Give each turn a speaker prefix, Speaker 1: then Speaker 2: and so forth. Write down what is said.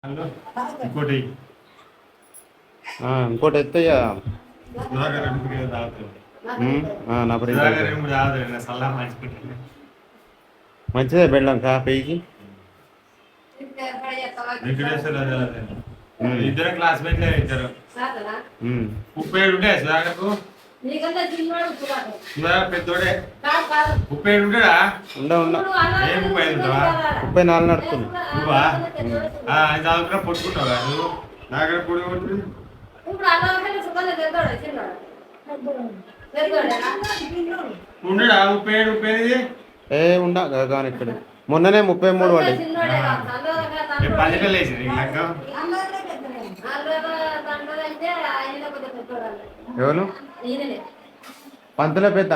Speaker 1: ఇంకోటి
Speaker 2: ఇంకోటి ఎత్తయ్యా నా మంచిదే బెళ్ళం కాపీకి
Speaker 1: ఇద్దరు క్లాస్మేట్లే ఇద్దరు 37 ఉంటాయి సుధాకర్కు పెద్దోడే 37 ఉంటాడా ఏ 35 ఉంటావా
Speaker 2: 34 నడుతుంది
Speaker 1: నువ్వా ఆయన చదువుకున్నా పొట్టుకుంటావా నువ్వు నాగర పొడి కొడుతుంది ఉండడా 37 38
Speaker 2: ఏ ఉండా కానీ ఇక్కడ మొన్ననే 33 పడ్డాయి
Speaker 1: 10 లేచింది
Speaker 2: ఎవరు పంతుల పెద్ద